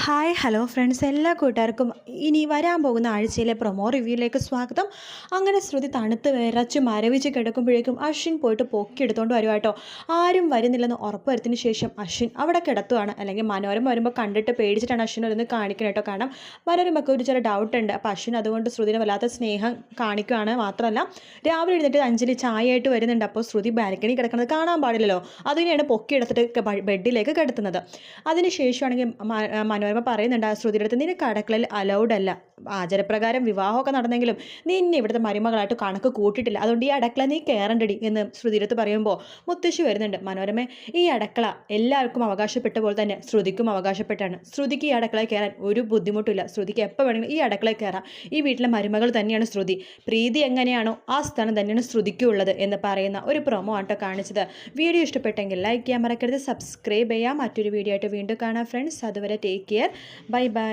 Hi hello friends, എല്ലാ കൂട്ടുകാർക്കും ഇനി വരാൻ പോകുന്ന ആഴ്ചയിലെ പ്രൊമോ റിവ്യൂയിലേക്ക് സ്വാഗതം. അങ്ങനെ ശ്രുതി തണുത്ത് വിറച്ച് മരവിച്ച് കിടക്കുമ്പോഴേക്കും അശ്വിൻ പോയിട്ട് പൊക്കിയെടുത്തോണ്ട് വരുക കേട്ടോ. ആരും വരുന്നില്ലെന്ന് ഉറപ്പ് വരുത്തിന് ശേഷം അശ്വിൻ അവിടെ കിടത്തുവാണ്. അല്ലെങ്കിൽ മനോരമ വരുമ്പോൾ കണ്ടിട്ട് പേടിച്ചിട്ടാണ് അശ്വിൻ അതൊന്ന് കാണിക്കണം കേട്ടോ. കാരണം മനോരമൊക്കെ ഒരു ചില ഡൗട്ട് ഉണ്ട്. അപ്പോൾ അശ്വിൻ അതുകൊണ്ട് ശ്രുതിനെ വല്ലാത്ത സ്നേഹം കാണിക്കുകയാണ്. മാത്രമല്ല രാവിലെ എഴുന്നേറ്റ് അഞ്ജലി ചായയായിട്ട് വരുന്നുണ്ട്. അപ്പോൾ ശ്രുതി ബാൽക്കണി കിടക്കുന്നത് കാണാൻ പാടില്ലല്ലോ, അതിനെയാണ് പൊക്കിയെടുത്തിട്ട് ബെഡിലേക്ക് കിടത്തുന്നത്. അതിനുശേഷമാണെങ്കിൽ മനോരമ പറയുന്നുണ്ട് ആ ശ്രുതിയുടെ അടുത്ത്, നിനക്ക് അടുക്കളയിൽ അലൗഡ് അല്ല, ആചാരപ്രകാരം വിവാഹമൊക്കെ നടന്നെങ്കിലും നിന്നെ ഇവിടുത്തെ മരുമകളായിട്ട് കണക്ക് കൂട്ടിയിട്ടില്ല, അതുകൊണ്ട് ഈ അടുക്കള നീ കയറണ്ടടി എന്ന് ശ്രുതിയുടെ അടുത്ത് പറയുമ്പോൾ മുത്തശ്ശി വരുന്നുണ്ട്. മനോരമ, ഈ അടുക്കള എല്ലാവർക്കും അവകാശപ്പെട്ട പോലെ തന്നെ ശ്രുതിക്കും അവകാശപ്പെട്ടാണ്. ശ്രുതിക്ക് ഈ അടുക്കളയിൽ കയറാൻ ഒരു ബുദ്ധിമുട്ടില്ല. ശ്രുതിക്ക് എപ്പോൾ വേണമെങ്കിലും ഈ അടുക്കളയിൽ കയറാം. ഈ വീട്ടിലെ മരുമകൾ തന്നെയാണ് ശ്രുതി. പ്രീതി എങ്ങനെയാണോ ആ സ്ഥാനം തന്നെയാണ് ശ്രുതിക്കും ഉള്ളത് എന്ന് പറയുന്ന ഒരു പ്രൊമോ ആട്ടോ കാണിച്ചത്. വീഡിയോ ഇഷ്ടപ്പെട്ടെങ്കിൽ ലൈക്ക് ചെയ്യാൻ മറക്കരുത്, സബ്സ്ക്രൈബ് ചെയ്യാം. മറ്റൊരു വീഡിയോ ആയിട്ട് വീണ്ടും കാണാം ഫ്രണ്ട്സ്. അതുവരെ ടേക്ക് കെയർ, ബൈ ബൈ.